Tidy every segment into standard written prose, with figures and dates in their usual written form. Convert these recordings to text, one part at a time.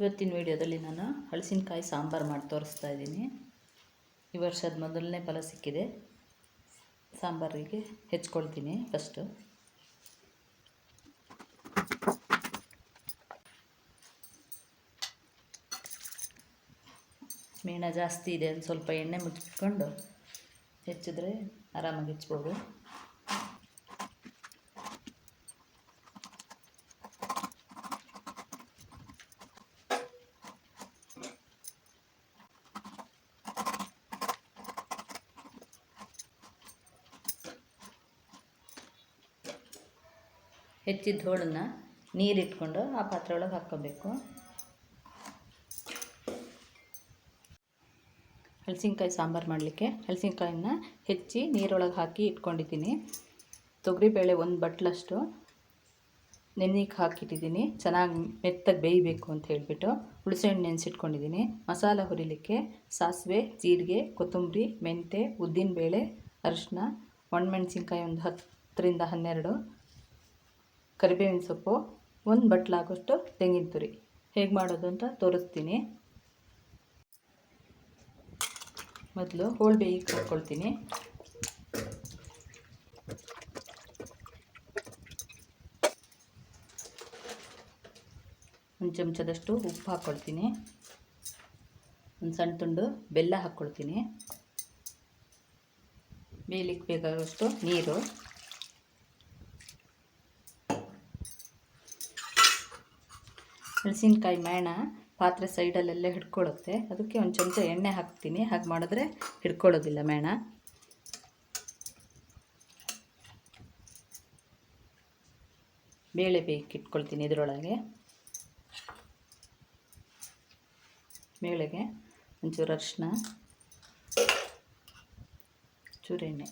ಇವತ್ತಿನ ವಿಡಿಯೋದಲ್ಲಿ ನಾನು ಹಲಸಿನಕಾಯಿ ಸಾಂಬಾರು ಮಾಡಿ ತೋರಿಸ್ತಾ ಇದ್ದೀನಿ. ಈ ವರ್ಷದ ಮೊದಲನೇ ಫಲ ಸಿಕ್ಕಿದೆ. ಸಾಂಬಾರಿಗೆ ಹೆಚ್ಕೊಳ್ತೀನಿ. ಫಸ್ಟು ಮೇಣ ಜಾಸ್ತಿ ಇದೆ, ಒಂದು ಸ್ವಲ್ಪ ಎಣ್ಣೆ ಮುಚ್ಚಿಕೊಂಡು ಹೆಚ್ಚಿದ್ರೆ ಆರಾಮಾಗಿ ಹೆಚ್ಚಬೋದು. ಹೆಚ್ಚಿದ ಹೋಳನ್ನು ನೀರಿಟ್ಕೊಂಡು ಆ ಪಾತ್ರೆ ಒಳಗೆ ಹಾಕ್ಕೋಬೇಕು. ಹಲಸಿನಕಾಯಿ ಸಾಂಬಾರು ಮಾಡಲಿಕ್ಕೆ ಹಲಸಿನಕಾಯಿನ ಹೆಚ್ಚಿ ನೀರೊಳಗೆ ಹಾಕಿ ಇಟ್ಕೊಂಡಿದ್ದೀನಿ. ತೊಗರಿಬೇಳೆ ಒಂದು ಬಟ್ಲಷ್ಟು ನೆನೆಗೆ ಹಾಕಿಟ್ಟಿದ್ದೀನಿ, ಚೆನ್ನಾಗಿ ಮೆತ್ತಗೆ ಬೇಯಬೇಕು ಅಂತ ಹೇಳಿಬಿಟ್ಟು. ಹುಣಸೆಹಣ್ಣು ನೆನೆಸಿಟ್ಕೊಂಡಿದ್ದೀನಿ. ಮಸಾಲ ಹುರಿಲಿಕ್ಕೆ ಸಾಸಿವೆ, ಜೀರಿಗೆ, ಕೊತ್ತಂಬರಿ, ಮೆಂತ್ಯ, ಉದ್ದಿನಬೇಳೆ, ಅರಿಶಿನ, ಒಣಮೆಣಸಿನ್ಕಾಯಿ ಒಂದು 10ರಿಂದ 12, ಕರಿಬೇವಿನ ಸೊಪ್ಪು, ಒಂದು ಬಟ್ಲಾಗೋಷ್ಟು ತೆಂಗಿನ ತುರಿ. ಹೇಗೆ ಮಾಡೋದು ಅಂತ ತೋರಿಸ್ತೀನಿ. ಮೊದಲು ಹೋಳು ಬೇಯಿಗೆ ಹಾಕ್ಕೊಳ್ತೀನಿ. ಒಂದು ಚಮಚದಷ್ಟು ಉಪ್ಪು ಹಾಕ್ಕೊಳ್ತೀನಿ. ಒಂದು ಸಣ್ಣ ತುಂಡು ಬೆಲ್ಲ ಹಾಕ್ಕೊಳ್ತೀನಿ. ಬೇಯಲಿಕ್ಕೆ ಬೇಕಾಗುವಷ್ಟು ನೀರು. ಹಲಸಿನಕಾಯಿ ಮೇಣ ಪಾತ್ರೆ ಸೈಡಲ್ಲೆಲ್ಲ ಹಿಡ್ಕೊಳ್ಳುತ್ತೆ, ಅದಕ್ಕೆ ಒಂದು ಚಮಚ ಎಣ್ಣೆ ಹಾಕ್ತೀನಿ. ಹಾಗೆ ಮಾಡಿದ್ರೆ ಹಿಡ್ಕೊಳ್ಳೋದಿಲ್ಲ ಮೇಣ. ಬೇಳೆ ಬೇಯಿಸಿಟ್ಕೊಳ್ತೀನಿ. ಇದರೊಳಗೆ ಬೇಳೆಗೆ ಒಂಚೂರು ಅರಿಶಿನ, ಚೂರು ಎಣ್ಣೆ.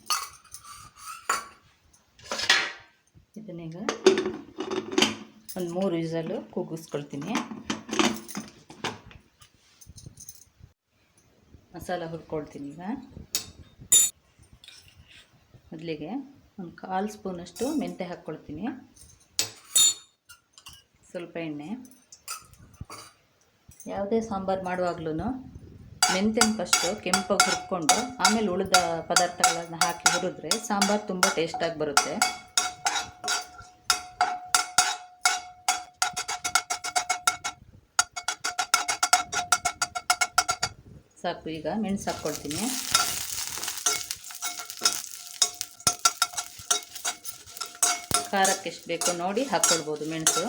ಇದನ್ನೀಗ ಒಂದು 3 ವಿಸಲು ಕೂಗಿಸ್ಕೊಳ್ತೀನಿ. ಮಸಾಲ ಹುರ್ಕೊಳ್ತೀನಿ. ಈಗ ಮೊದಲಿಗೆ ಒಂದು 1/4 ಸ್ಪೂನಷ್ಟು ಮೆಂತ್ಯ ಹಾಕ್ಕೊಳ್ತೀನಿ. ಸ್ವಲ್ಪ ಎಣ್ಣೆ. ಯಾವುದೇ ಸಾಂಬಾರು ಮಾಡುವಾಗ್ಲೂ ಮೆಂತ್ಯನ ಫಸ್ಟು ಕೆಂಪಾಗಿ ಹುರ್ಕೊಂಡು ಆಮೇಲೆ ಉಳಿದ ಪದಾರ್ಥಗಳನ್ನು ಹಾಕಿ ಹುರಿದ್ರೆ ಸಾಂಬಾರು ತುಂಬ ಟೇಸ್ಟಾಗಿ ಬರುತ್ತೆ. ಸಾಕು. ಈಗ ಮೆಣಸು ಹಾಕ್ಕೊಳ್ತೀನಿ. ಖಾರಕ್ಕೆ ಎಷ್ಟು ಬೇಕೋ ನೋಡಿ ಹಾಕ್ಕೊಳ್ಬೋದು ಮೆಣಸು.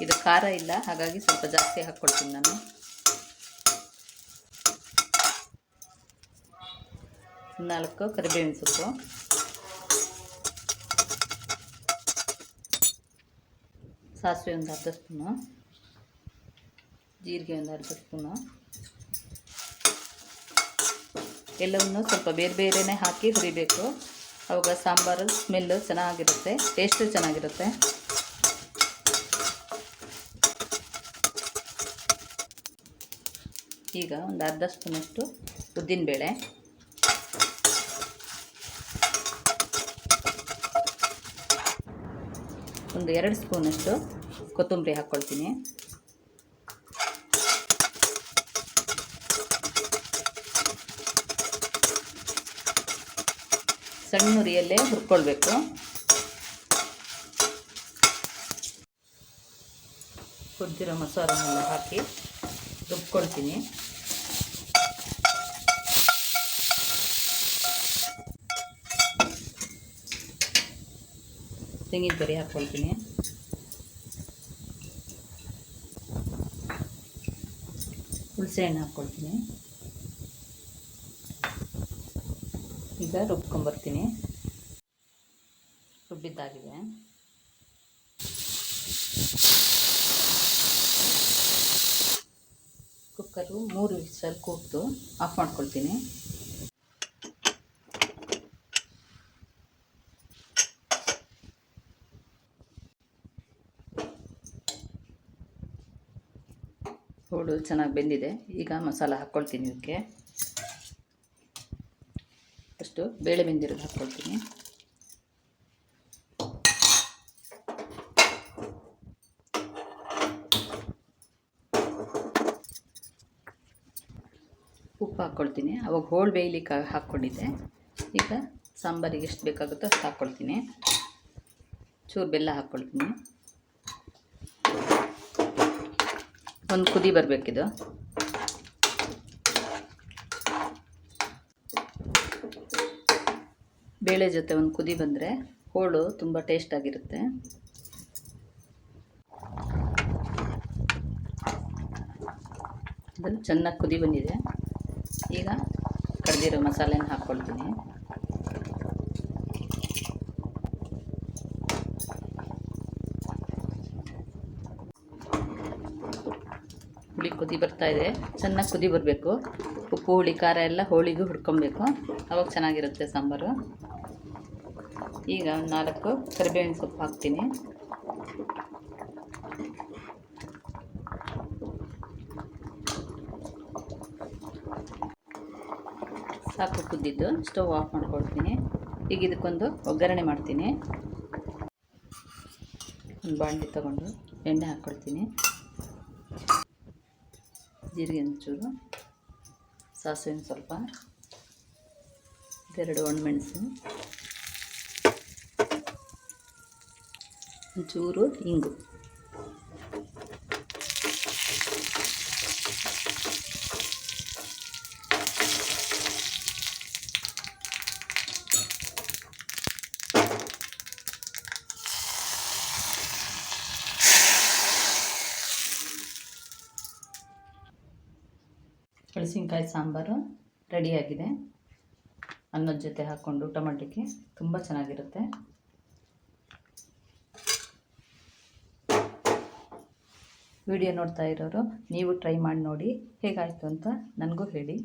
ಇದು ಖಾರ ಇಲ್ಲ, ಹಾಗಾಗಿ ಸ್ವಲ್ಪ ಜಾಸ್ತಿ ಹಾಕ್ಕೊಳ್ತೀನಿ ನಾನು. ನಾಲ್ಕು ಕರಿಬೇವಿನ ಸೊಪ್ಪು, ಸಾಸಿವೆ ಒಂದು ಅರ್ಧ ಸ್ಪೂನು, ಜೀರಿಗೆ ಒಂದು ಅರ್ಧ ಸ್ಪೂನು. ಎಲ್ಲವನ್ನೂ ಸ್ವಲ್ಪ ಬೇರೆ ಬೇರೆಯೇ ಹಾಕಿ ಹುರಿಬೇಕು. ಅವಾಗ ಸಾಂಬಾರು ಸ್ಮೆಲ್ಲು ಚೆನ್ನಾಗಿರುತ್ತೆ, ಟೇಸ್ಟು ಚೆನ್ನಾಗಿರುತ್ತೆ. ಈಗ ಒಂದು ಅರ್ಧ ಸ್ಪೂನಷ್ಟು ಉದ್ದಿನಬೇಳೆ, ಒಂದು 2 ಸ್ಪೂನಷ್ಟು ಕೊತ್ತಂಬರಿ ಹಾಕ್ಕೊಳ್ತೀನಿ. ಸಣ್ಣ ಉರಿಯಲ್ಲೇ ಹುರ್ಕೊಳ್ಬೇಕು. ಹುರಿದಿರೋ ಮಸಾಲನೆಲ್ಲ ಹಾಕಿ ರುಬ್ಕೊಳ್ತೀನಿ. ತೆಂಗಿನ ತುರಿ ಹಾಕ್ಕೊಳ್ತೀನಿ. ಹುಣಸೆಹಣ್ಣು ಹಾಕ್ಕೊಳ್ತೀನಿ. ಈಗ ರುಬ್ಕೊಂಬರ್ತೀನಿ. ರುಬ್ಬಿದ್ದಾಗಿದೆ. ಕುಕ್ಕರು 3 ವಿಸಲ್ ಕೂಗ್ತು ಆಫ್ ಮಾಡ್ಕೊಳ್ತೀನಿ. ಹೋಳು ಚೆನ್ನಾಗಿ ಬೆಂದಿದೆ. ಈಗ ಮಸಾಲ ಹಾಕ್ಕೊಳ್ತೀನಿ. ಇದಕ್ಕೆ ಫಸ್ಟು ಬೇಳೆ ಬೆಂದಿರೋದು ಹಾಕ್ಕೊಳ್ತೀನಿ. ಉಪ್ಪು ಹಾಕ್ಕೊಳ್ತೀನಿ. ಅವಾಗ ಹೋಳು ಬೇಯಲಿಕ್ಕೆ ಹಾಕ್ಕೊಂಡಿದ್ದೆ. ಈಗ ಸಾಂಬಾರಿಗೆ ಎಷ್ಟು ಬೇಕಾಗುತ್ತೋ ಅಷ್ಟು ಹಾಕ್ಕೊಳ್ತೀನಿ. ಚೂರು ಬೆಲ್ಲ ಹಾಕ್ಕೊಳ್ತೀನಿ. ಒಂದು ಕುದಿ ಬರಬೇಕಿದು. ಬೇಳೆ ಜೊತೆ ಒಂದು ಕುದಿ ಬಂದರೆ ಹೋಳು ತುಂಬ ಟೇಸ್ಟಾಗಿರುತ್ತೆ. ಅದು ಚೆನ್ನಾಗಿ ಕುದಿ ಬಂದಿದೆ. ಈಗ ಕಡ್ದಿರೋ ಮಸಾಲೆನ ಹಾಕ್ಕೊಳ್ತೀನಿ. ಹುಳಿ ಕುದಿ ಬರ್ತಾಯಿದೆ. ಚೆನ್ನಾಗಿ ಕುದಿ ಬರಬೇಕು. ಉಪ್ಪು ಹುಳಿ ಖಾರ ಎಲ್ಲ ಹೋಳಿಗೂ ಹುಡ್ಕೊಬೇಕು. ಅವಾಗ ಚೆನ್ನಾಗಿರುತ್ತೆ ಸಾಂಬಾರು. ಈಗ 4 ಕರಿಬೇವಿನ ಸೊಪ್ಪು ಹಾಕ್ತೀನಿ. ಸಾಕು ಕುದ್ದಿದ್ದು. ಸ್ಟವ್ ಆಫ್ ಮಾಡ್ಕೊಳ್ತೀನಿ. ಈಗ ಇದಕ್ಕೊಂದು ಒಗ್ಗರಣೆ ಮಾಡ್ತೀನಿ. ಒಂದು ಬಾಣಲಿ ತೊಗೊಂಡು ಎಣ್ಣೆ ಹಾಕ್ಕೊಳ್ತೀನಿ. ಜೀರಿಗೆ ಒಂಚೂರು, ಸಾಸಿವೆ ಸ್ವಲ್ಪ, 2 ಒಣಮೆಣಸು, ಒಂಚೂರು ಇಂಗು. ಮೆಣಸಿನ್ಕಾಯಿ ಸಾಂಬಾರು ರೆಡಿಯಾಗಿದೆ. ಅನ್ನದ ಜೊತೆ ಹಾಕ್ಕೊಂಡು ಊಟ ಮಾಡಲಿಕ್ಕೆ ತುಂಬ ಚೆನ್ನಾಗಿರುತ್ತೆ. ವಿಡಿಯೋ ನೋಡ್ತಾ ಇರೋರು ನೀವು ಟ್ರೈ ಮಾಡಿ ನೋಡಿ, ಹೇಗಾಯಿತು ಅಂತ ನನಗೂ ಹೇಳಿ.